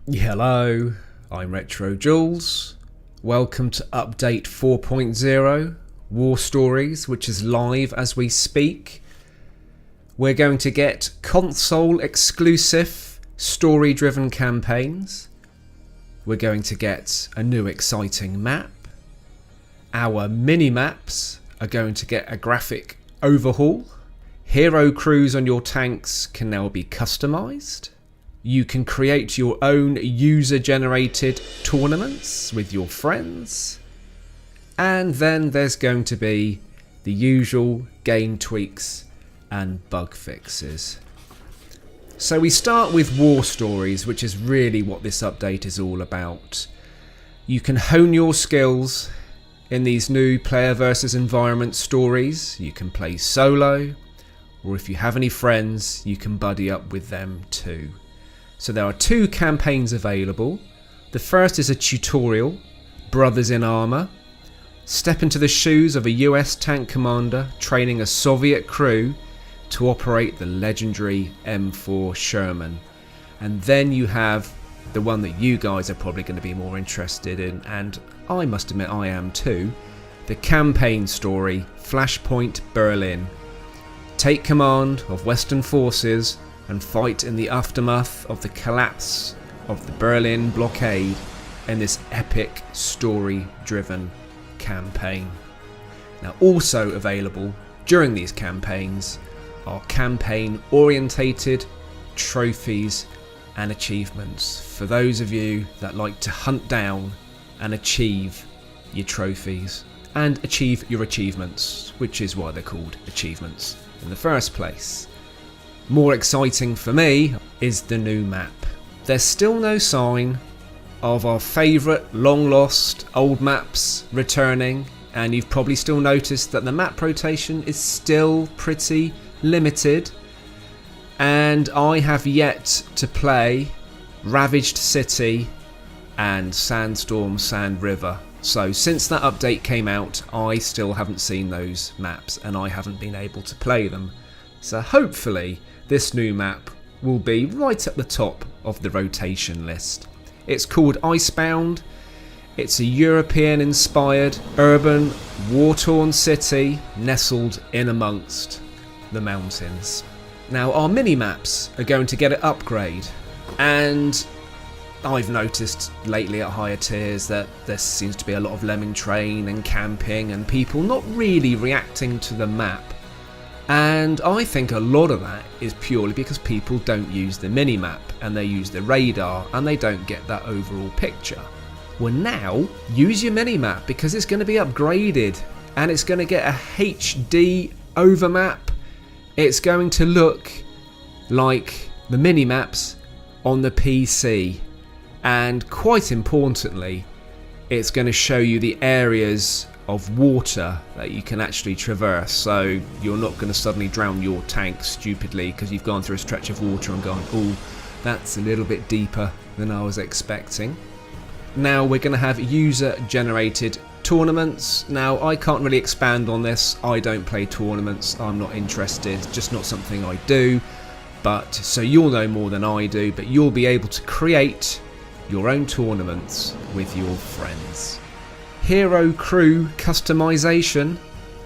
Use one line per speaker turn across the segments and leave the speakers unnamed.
Hello, I'm RetroJules. Welcome to update 4.0, War Stories, which is live as we speak. We're going to get console exclusive story-driven campaigns. We're going to get a new exciting map. Our mini-maps are going to get a graphic overhaul. Hero crews on your tanks can now be customized. You can create your own user-generated tournaments with your friends. And then there's going to be the usual game tweaks and bug fixes. So we start with War Stories, which is really what this update is all about. You can hone your skills in these new player versus environment stories. You can play solo, or if you have any friends, you can buddy up with them too. So there are two campaigns available. The first is a tutorial, Brothers in Armour. Step into the shoes of a US tank commander training a Soviet crew to operate the legendary M4 Sherman. And then you have the one that you guys are probably going to be more interested in, and I must admit I am too, the campaign story, Flashpoint Berlin. Take command of Western forces and fight in the aftermath of the collapse of the Berlin blockade in this epic story-driven campaign. Now, also available during these campaigns are campaign-orientated trophies and achievements for those of you that like to hunt down and achieve your trophies and achieve your achievements, which is why they're called achievements in the first place. More exciting for me is the new map. There's still no sign of our favourite long lost old maps returning, and you've probably still noticed that the map rotation is still pretty limited, and I have yet to play Ravaged City and Sandstorm Sand River. So since that update came out, I still haven't seen those maps and I haven't been able to play them. So hopefully this new map will be right at the top of the rotation list. It's called Icebound. It's a European-inspired, urban, war-torn city nestled in amongst the mountains. Now, our mini-maps are going to get an upgrade, and I've noticed lately at higher tiers that there seems to be a lot of lemming train and camping and people not really reacting to the map. And I think a lot of that is purely because people don't use the mini-map and they use the radar and they don't get that overall picture. Well, now, use your mini-map because it's going to be upgraded and it's going to get a HD overmap. It's going to look like the mini-maps on the PC. And quite importantly, it's going to show you the areas of water that you can actually traverse, so you're not going to suddenly drown your tank stupidly because you've gone through a stretch of water and gone, oh, that's a little bit deeper than I was expecting. Now we're going to have user generated tournaments. Now I can't really expand on this, I don't play tournaments, I'm not interested, just not something I do, but so you'll know more than I do, but you'll be able to create your own tournaments with your friends. Hero crew customization.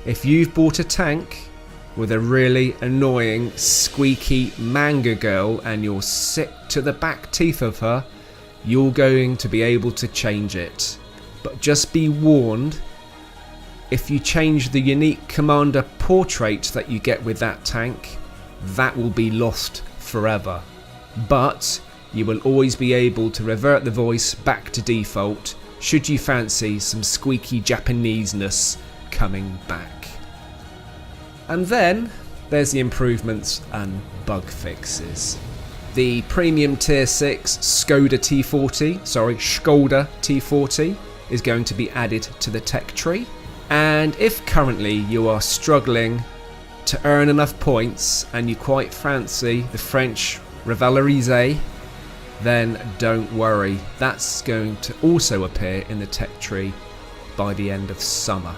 If you've bought a tank with a really annoying squeaky manga girl and you're sick to the back teeth of her, you're going to be able to change it. But just be warned, if you change the unique commander portrait that you get with that tank, that will be lost forever. But you will always be able to revert the voice back to default should you fancy some squeaky Japanese-ness coming back. And then there's the improvements and bug fixes. The premium tier 6 Skoda T40 is going to be added to the tech tree. And if currently you are struggling to earn enough points and you quite fancy the French Revalorisé, then don't worry, that's going to also appear in the tech tree by the end of summer.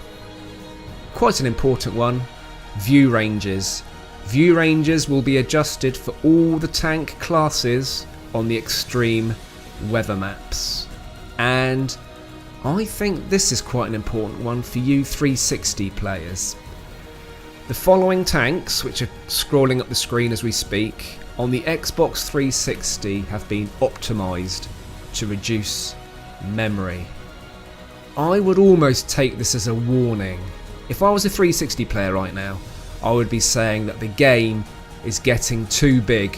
Quite an important one, view ranges. View ranges will be adjusted for all the tank classes on the extreme weather maps. And I think this is quite an important one for you 360 players. The following tanks, which are scrolling up the screen as we speak, on the Xbox 360 have been optimised to reduce memory. I would almost take this as a warning. If I was a 360 player right now, I would be saying that the game is getting too big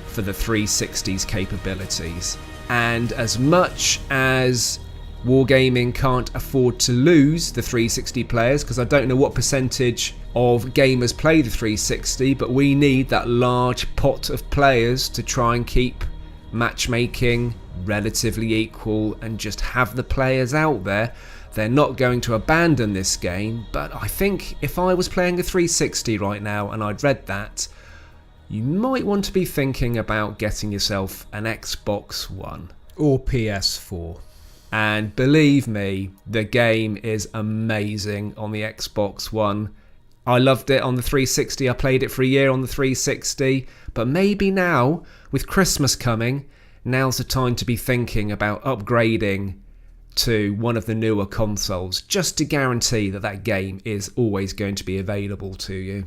for the 360's capabilities. And as much as Wargaming can't afford to lose the 360 players, because I don't know what percentage of gamers play the 360, but we need that large pot of players to try and keep matchmaking relatively equal and just have the players out there. They're not going to abandon this game, but I think if I was playing a 360 right now and I'd read that, you might want to be thinking about getting yourself an Xbox One or PS4. And believe me, the game is amazing on the Xbox One. I loved it on the 360. I played it for a year on the 360. But maybe now, with Christmas coming, now's the time to be thinking about upgrading to one of the newer consoles, just to guarantee that that game is always going to be available to you.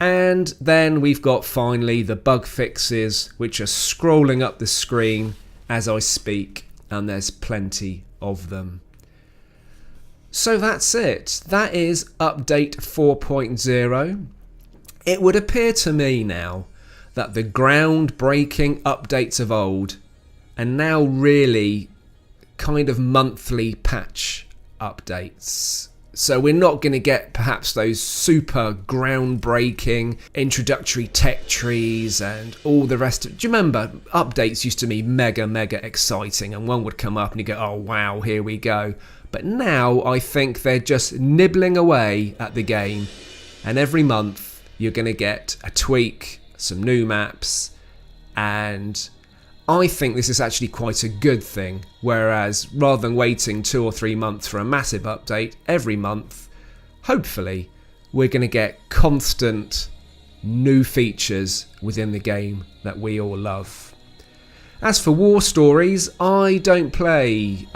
And then we've got finally the bug fixes, which are scrolling up the screen as I speak, and there's plenty of them. So that's it. That is update 4.0. It would appear to me now that the groundbreaking updates of old are now really kind of monthly patch updates. So we're not going to get perhaps those super groundbreaking introductory tech trees and all the rest of it. Do you remember updates used to be mega exciting, and one would come up and you go, oh wow, here we go. But now I think they're just nibbling away at the game, and every month you're going to get a tweak, some new maps, and I think this is actually quite a good thing, whereas rather than waiting 2 or 3 months for a massive update, every month, hopefully, we're going to get constant new features within the game that we all love. As for war stories, I don't play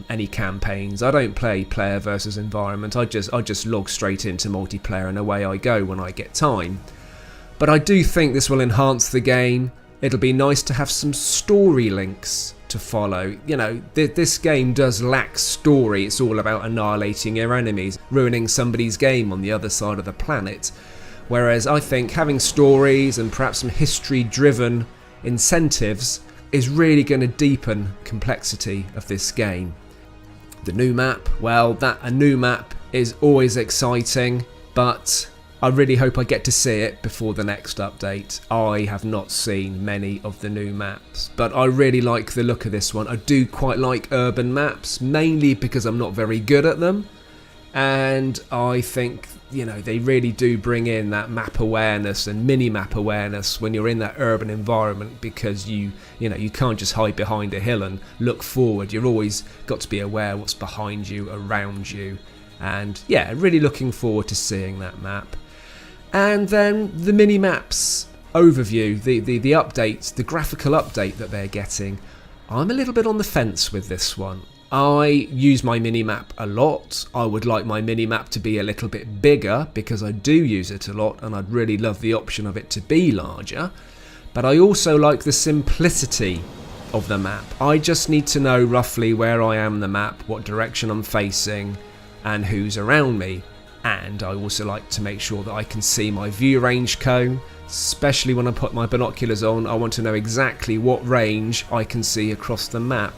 any campaigns. I don't play player versus environment. I just log straight into multiplayer and away I go when I get time. But I do think this will enhance the game. It'll be nice to have some story links to follow. You know, this game does lack story. It's all about annihilating your enemies, ruining somebody's game on the other side of the planet. Whereas I think having stories and perhaps some history-driven incentives is really going to deepen complexity of this game. The new map, well, a new map is always exciting, but I really hope I get to see it before the next update. I have not seen many of the new maps, but I really like the look of this one. I do quite like urban maps, mainly because I'm not very good at them. And I think, you know, they really do bring in that map awareness and mini-map awareness when you're in that urban environment, because you can't just hide behind a hill and look forward. You've always got to be aware what's behind you, around you. And yeah, really looking forward to seeing that map. And then the mini-maps overview, the updates, the graphical update that they're getting. I'm a little bit on the fence with this one. I use my mini-map a lot. I would like my mini-map to be a little bit bigger because I do use it a lot, and I'd really love the option of it to be larger. But I also like the simplicity of the map. I just need to know roughly where I am on the map, what direction I'm facing, and who's around me. And I also like to make sure that I can see my view range cone, especially when I put my binoculars on. I want to know exactly what range I can see across the map.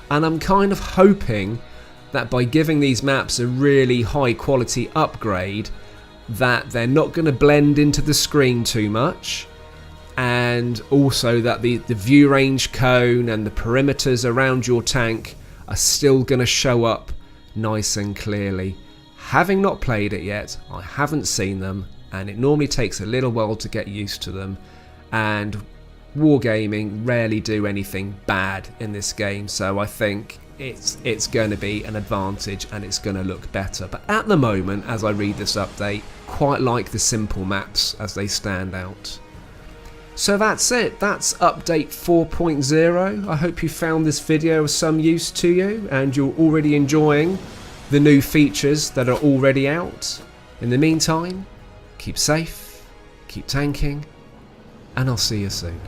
And I'm kind of hoping that by giving these maps a really high quality upgrade, that they're not going to blend into the screen too much, and also that the view range cone and the perimeters around your tank are still going to show up nice and clearly. Having not played it yet, I haven't seen them, and it normally takes a little while to get used to them, and Wargaming rarely do anything bad in this game, so I think it's going to be an advantage and it's going to look better. But at the moment, as I read this update, quite like the simple maps as they stand out. So that's it, that's update 4.0. I hope you found this video of some use to you and you're already enjoying the new features that are already out. In the meantime, keep safe, keep tanking, and I'll see you soon.